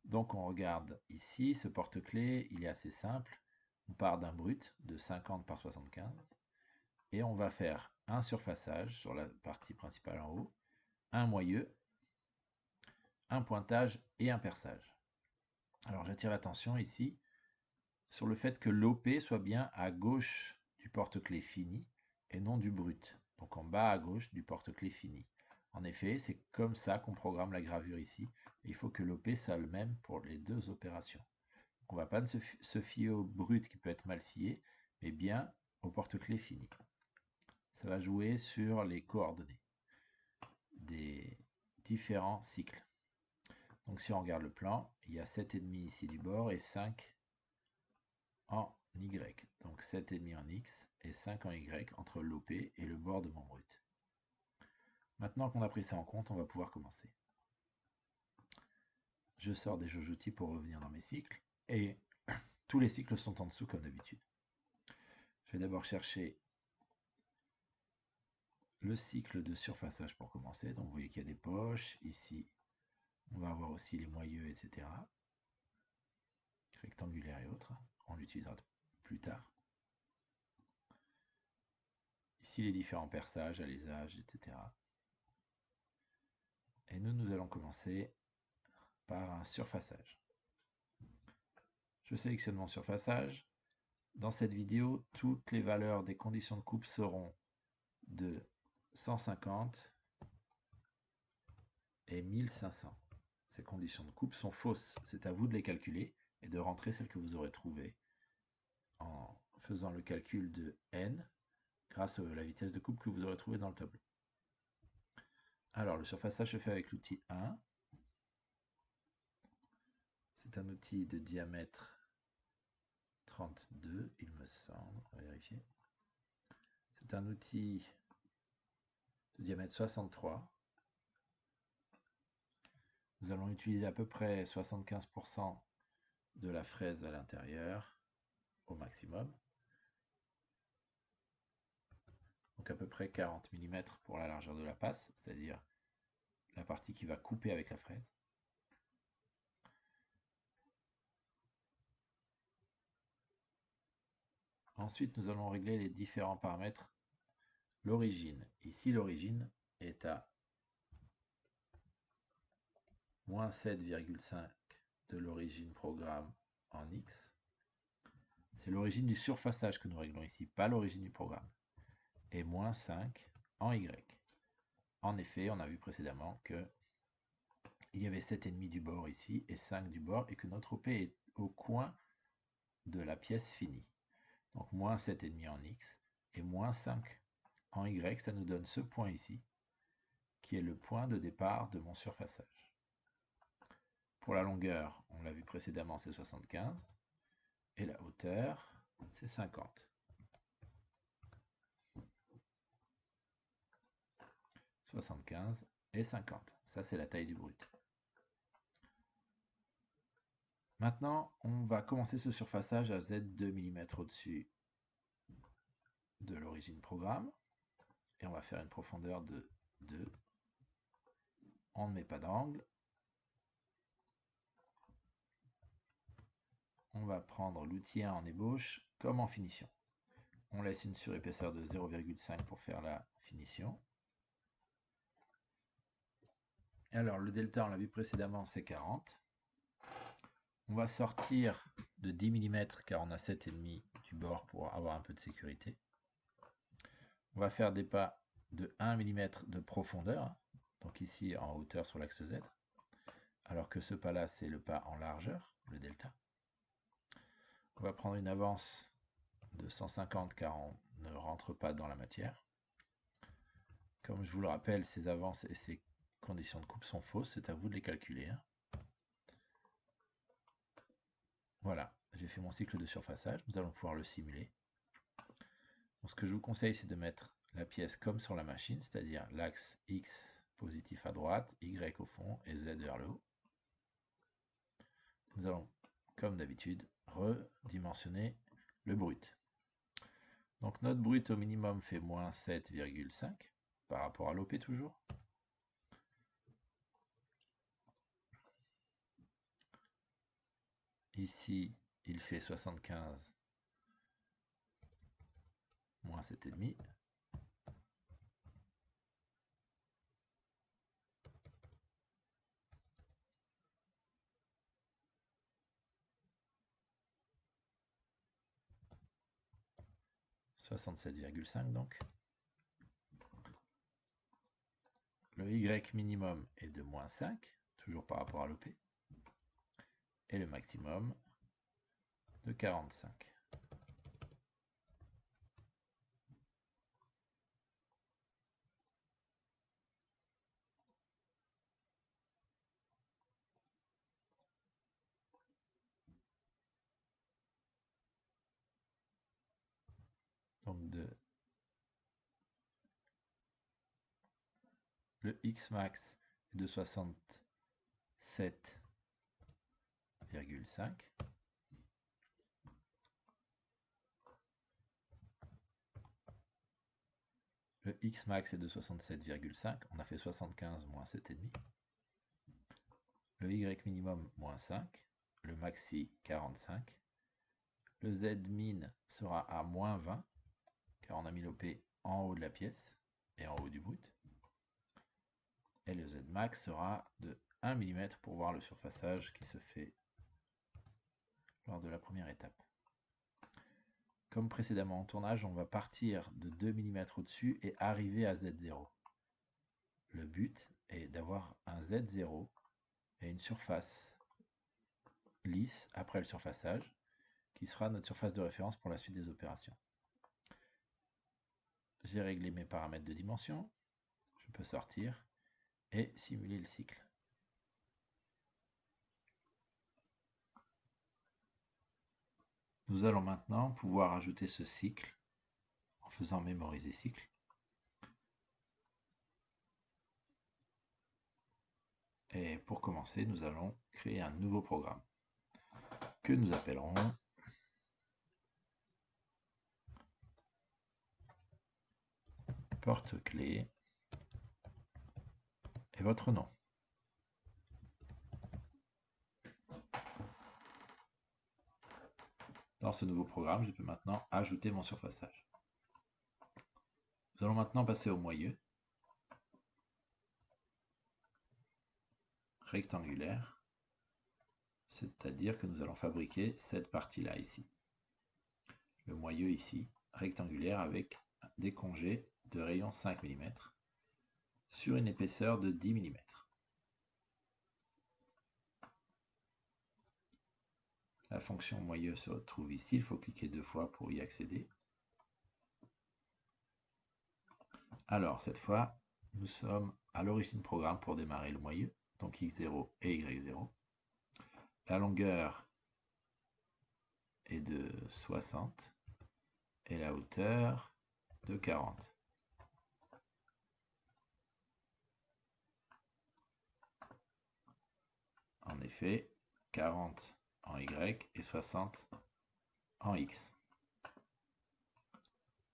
Donc on regarde ici, ce porte-clés, il est assez simple. On part d'un brut de 50 par 75 et on va faire un surfaçage sur la partie principale en haut, un moyeu, un pointage et un perçage. Alors j'attire l'attention ici sur le fait que l'OP soit bien à gauche du porte-clés fini et non du brut, donc en bas à gauche du porte-clés fini. En effet, c'est comme ça qu'on programme la gravure ici. Il faut que l'OP soit le même pour les deux opérations. Donc on ne va pas se fier au brut qui peut être mal scié, mais bien au porte-clés fini. Ça va jouer sur les coordonnées des différents cycles. Donc si on regarde le plan, il y a 7,5 ici du bord et 5 en Y. Donc 7,5 en X et 5 en Y entre l'OP et le bord de mon brut. Maintenant qu'on a pris ça en compte, on va pouvoir commencer. Je sors des jauges outils pour revenir dans mes cycles et tous les cycles sont en dessous comme d'habitude. Je vais d'abord chercher le cycle de surfaçage pour commencer. Donc vous voyez qu'il y a des poches. Ici, on va avoir aussi les moyeux, etc. Rectangulaires et autres. On l'utilisera plus tard. Ici, les différents perçages, alaisages, etc. Et nous allons commencer par un surfaçage. Je sélectionne mon surfaçage. Dans cette vidéo, toutes les valeurs des conditions de coupe seront de 150 et 1500. Ces conditions de coupe sont fausses. C'est à vous de les calculer et de rentrer celles que vous aurez trouvées en faisant le calcul de n grâce à la vitesse de coupe que vous aurez trouvée dans le tableau. Alors, le surfaçage se fait avec l'outil 1. C'est un outil de diamètre 32, il me semble. On va vérifier. C'est un outil de diamètre 63. Nous allons utiliser à peu près 75% de la fraise à l'intérieur au maximum. Donc à peu près 40 mm pour la largeur de la passe, c'est-à-dire la partie qui va couper avec la fraise. Ensuite, nous allons régler les différents paramètres. L'origine. Ici, l'origine est à moins 7,5 de l'origine programme en X. C'est l'origine du surfaçage que nous réglons ici, pas l'origine du programme. Et moins 5 en Y. En effet, on a vu précédemment que il y avait 7,5 du bord ici et 5 du bord et que notre OP est au coin de la pièce finie. Donc moins 7,5 en X et moins 5 en Y, ça nous donne ce point ici, qui est le point de départ de mon surfaçage. Pour la longueur, on l'a vu précédemment, c'est 75. Et la hauteur, c'est 50. 75 et 50. Ça, c'est la taille du brut. Maintenant, on va commencer ce surfaçage à Z2 mm au-dessus de l'origine programme. Et on va faire une profondeur de 2. On ne met pas d'angle. On va prendre l'outil 1 en ébauche comme en finition. On laisse une surépaisseur de 0,5 pour faire la finition. Alors le delta, on l'a vu précédemment, c'est 40. On va sortir de 10 mm car on a 7,5 du bord pour avoir un peu de sécurité. On va faire des pas de 1 mm de profondeur, donc ici en hauteur sur l'axe Z, alors que ce pas-là, c'est le pas en largeur, le delta. On va prendre une avance de 150 car on ne rentre pas dans la matière. Comme je vous le rappelle, ces avances et ces conditions de coupe sont fausses, c'est à vous de les calculer. Voilà, j'ai fait mon cycle de surfaçage, nous allons pouvoir le simuler. Donc, ce que je vous conseille, c'est de mettre la pièce comme sur la machine, c'est-à-dire l'axe X positif à droite, Y au fond et Z vers le haut. Nous allons, comme d'habitude, redimensionner le brut. Donc notre brut au minimum fait moins 7,5 par rapport à l'OP toujours. Ici, il fait 75 moins 7,5. « 67,5 donc. Le Y minimum est de moins 5, toujours par rapport à l'OP. Et le maximum de 45. Donc le X max est de 67,5. Le X max est de 67,5. On a fait 75 moins 7,5. Le Y minimum moins 5. Le maxi 45. Le Z min sera à moins 20, car on a mis l'OP en haut de la pièce et en haut du brut. Et le Z max sera de 1 mm pour voir le surfaçage qui se fait lors de la première étape. Comme précédemment en tournage, on va partir de 2 mm au-dessus et arriver à Z0. Le but est d'avoir un Z0 et une surface lisse après le surfaçage, qui sera notre surface de référence pour la suite des opérations. J'ai réglé mes paramètres de dimension, je peux sortir et simuler le cycle. Nous allons maintenant pouvoir ajouter ce cycle en faisant mémoriser cycle. Et pour commencer, nous allons créer un nouveau programme que nous appellerons porte-clés et votre nom. Dans ce nouveau programme, je peux maintenant ajouter mon surfaçage. Nous allons maintenant passer au moyeu, rectangulaire, c'est-à-dire que nous allons fabriquer cette partie-là ici. Le moyeu ici, rectangulaire avec des congés de rayon 5 mm sur une épaisseur de 10 mm. La fonction moyeu se trouve ici, il faut cliquer 2 fois pour y accéder. Alors, cette fois, nous sommes à l'origine programme pour démarrer le moyeu, donc X0 et Y0. La longueur est de 60 et la hauteur de 40. En effet, 40 en Y et 60 en X.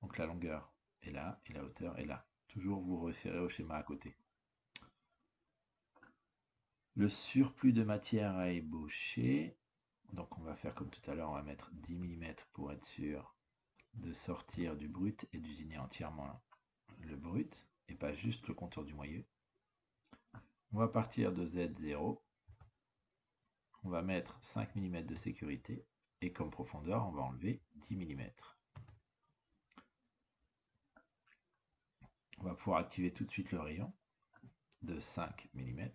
Donc la longueur est là et la hauteur est là. Toujours vous référez au schéma à côté. Le surplus de matière à ébaucher, donc on va faire comme tout à l'heure, on va mettre 10 mm pour être sûr de sortir du brut et d'usiner entièrement le brut et pas juste le contour du moyeu. On va partir de Z0, on va mettre 5 mm de sécurité et comme profondeur on va enlever 10 mm. On va pouvoir activer tout de suite le rayon de 5 mm.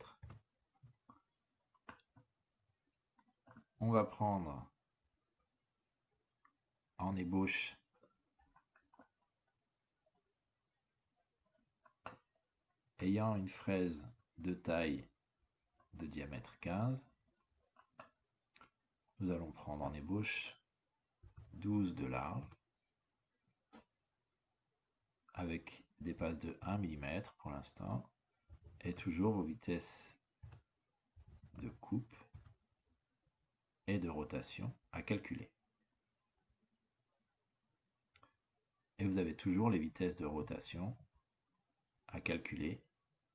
On va prendre en ébauche ayant une fraise de taille de diamètre 15, nous allons prendre en ébauche 12 de large avec des passes de 1 mm pour l'instant et toujours vos vitesses de coupe et de rotation à calculer. Et vous avez toujours les vitesses de rotation à calculer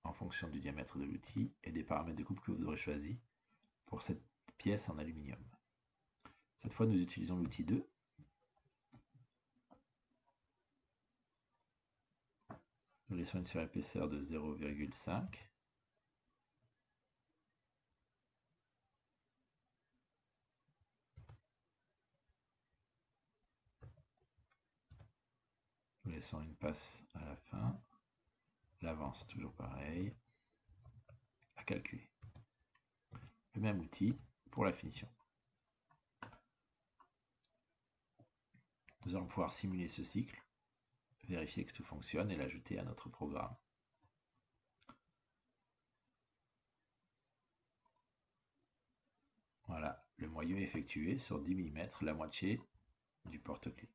en fonction du diamètre de l'outil et des paramètres de coupe que vous aurez choisis pour cette pièce en aluminium. Cette fois, nous utilisons l'outil 2. Nous laissons une surépaisseur de 0,5. Nous laissons une passe à la fin. L'avance, toujours pareil. À calculer. Le même outil pour la finition. Nous allons pouvoir simuler ce cycle, vérifier que tout fonctionne et l'ajouter à notre programme. Voilà, le moyeu est effectué sur 10 mm, la moitié du porte-clés.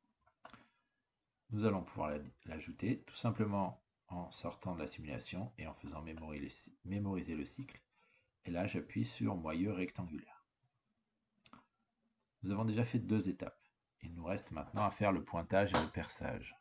Nous allons pouvoir l'ajouter tout simplement en sortant de la simulation et en faisant mémoriser le cycle. Et là, j'appuie sur moyeu rectangulaire. Nous avons déjà fait 2 étapes. Il nous reste maintenant à faire le pointage et le perçage.